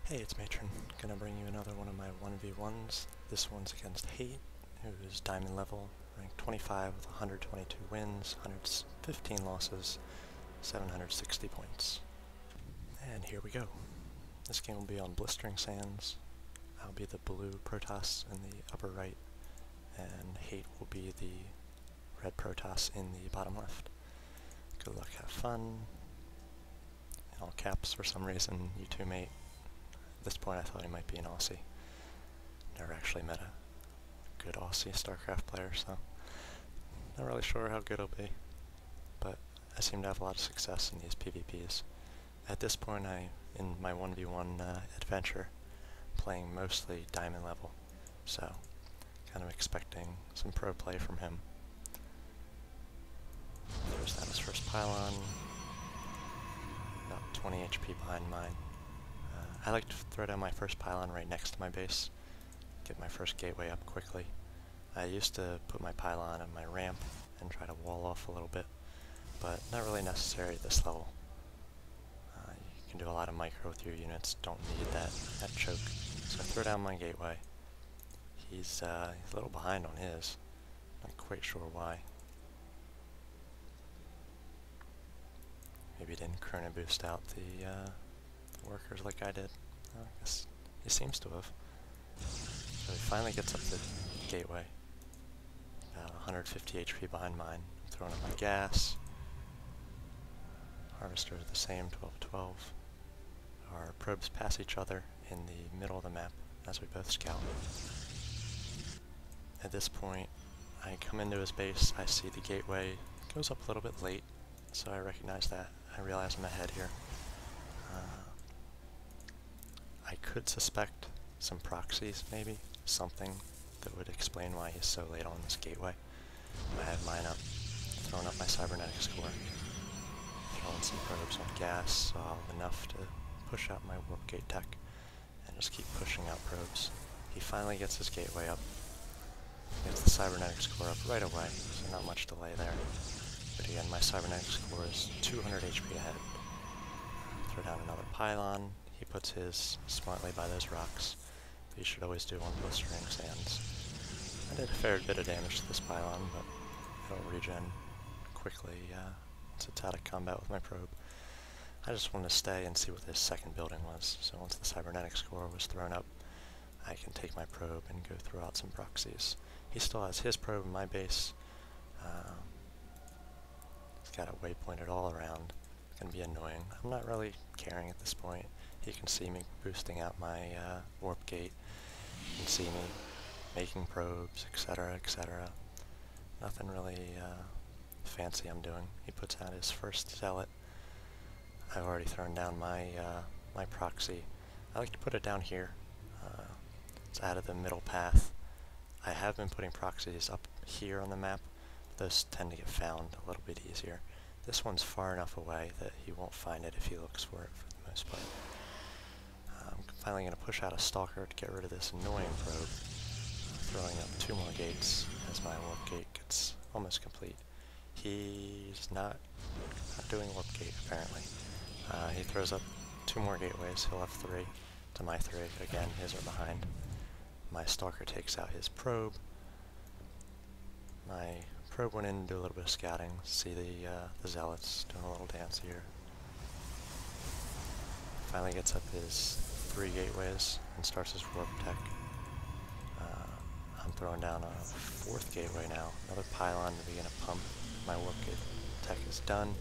Hey, it's Matron. Gonna bring you another one of my 1v1s. This one's against Hate, who is diamond level, ranked 25 with 122 wins, 115 losses, 760 points. And here we go. This game will be on Blistering Sands. I'll be the blue Protoss in the upper right, and Hate will be the red Protoss in the bottom left. Good luck, have fun. In all caps, for some reason, you two mate. At this point I thought he might be an Aussie. Never actually met a good Aussie StarCraft player, so not really sure how good he'll be, but I seem to have a lot of success in these PvPs. At this point in my 1v1 adventure, playing mostly diamond level, so kind of expecting some pro play from him. Throws down his first pylon, about 20 HP behind mine. I like to throw down my first pylon right next to my base, get my first gateway up quickly. I used to put my pylon on my ramp and try to wall off a little bit, but not really necessary at this level. You can do a lot of micro with your units, don't need that choke. So I throw down my gateway. He's a little behind on his, not quite sure why. Maybe he didn't chrono boost out the workers like I did. I guess he seems to have. So he finally gets up the gateway. About 150 HP behind mine. I'm throwing up my gas. Harvesters are the same, 12-12. Our probes pass each other in the middle of the map as we both scout. At this point, I come into his base, I see the gateway goes up a little bit late, so I recognize that. I realize I'm ahead here. I could suspect some proxies, maybe, something that would explain why he's so late on this gateway. I have mine up, throwing up my cybernetics core, throwing some probes on gas, so I'll have enough to push out my warp gate tech, and just keep pushing out probes. He finally gets his gateway up, gets the cybernetics core up right away, so not much delay there. But again, my cybernetics core is 200 HP ahead. Throw down another pylon. He puts his smartly by those rocks. You should always do on Blistering Sands. I did a fair bit of damage to this pylon, but it'll regen quickly once it's out of combat with my probe. I just wanted to stay and see what this second building was, so once the cybernetics core was thrown up, I can take my probe and go throw out some proxies. He still has his probe in my base. He's got a waypointed all around. It's going to be annoying. I'm not really caring at this point. He can see me boosting out my warp gate. He can see me making probes, etc., etc. Nothing really fancy I'm doing. He puts out his first zealot. I've already thrown down my my proxy. I like to put it down here. It's out of the middle path. I have been putting proxies up here on the map. Those tend to get found a little bit easier. This one's far enough away that he won't find it if he looks for it for the most part. I'm finally going to push out a stalker to get rid of this annoying probe. Throwing up 2 more gates as my warp gate gets almost complete. He's not doing warp gate apparently. He throws up 2 more gateways. He'll have 3 to my 3. Again, his are behind. My stalker takes out his probe. My probe went in and do a little bit of scouting. See the zealots doing a little dance here. Finally gets up his 3 gateways and starts his warp tech. I'm throwing down a 4th gateway now. Another pylon to begin a pump. My warp gate tech is done.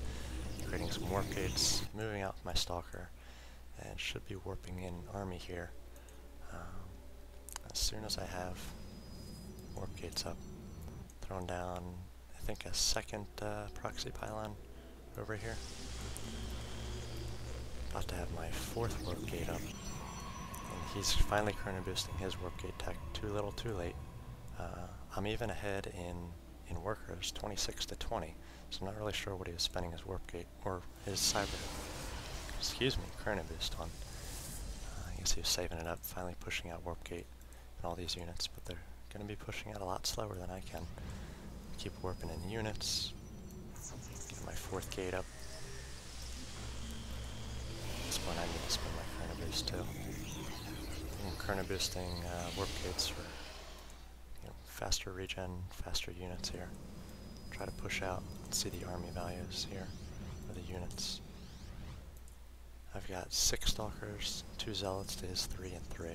Creating some warp gates, moving out with my stalker, and should be warping in army here. As soon as I have warp gates up, throwing down, I think, a 2nd proxy pylon over here. About to have my 4th warp gate up, and he's finally chrono boosting his warp gate tech. Too little, too late. I'm even ahead in workers, 26-20. So I'm not really sure what he was spending his warp gate or his chrono boost on. I guess he was saving it up, finally pushing out warp gate and all these units, but they're going to be pushing out a lot slower than I can. Keep warping in units. Get my 4th gate up. At this point I need to spend my chrono boost too. Kerna boosting warp gates for faster regen, faster units here. Try to push out and see the army values here, or the units. I've got 6 Stalkers, 2 Zealots to his 3 and 3.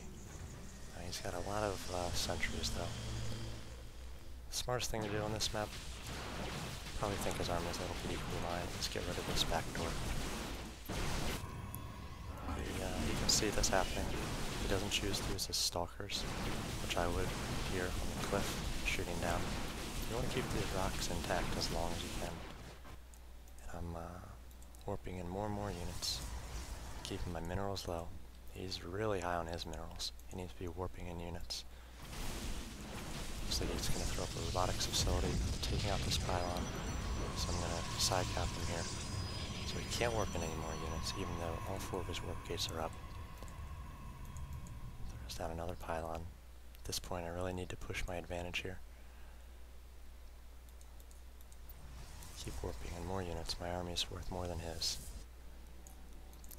He's got a lot of sentries though. The smartest thing to do on this map, probably think his army is a little bit equally mine, is get rid of this back door. You can see this happening. He doesn't choose to use his Stalkers, which I would here on the cliff, shooting down. You want to keep these rocks intact as long as you can. And I'm warping in more and more units, keeping my minerals low. He's really high on his minerals. He needs to be warping in units. Looks like he's going to throw up a robotics facility, taking out this pylon. So I'm going to side cap him here. So he can't warp in any more units, even though all 4 of his warp gates are up. Throws down another pylon. At this point I really need to push my advantage here. Keep warping in more units. My army is worth more than his.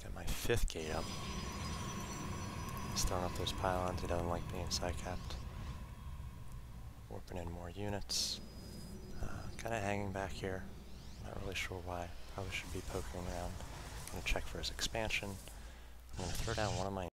Got my 5th gate up. He's throwing up those pylons. He doesn't like being side-capped. Warping in more units. Kind of hanging back here. Not really sure why. Probably should be poking around. I'm going to check for his expansion. I'm going to throw down one of my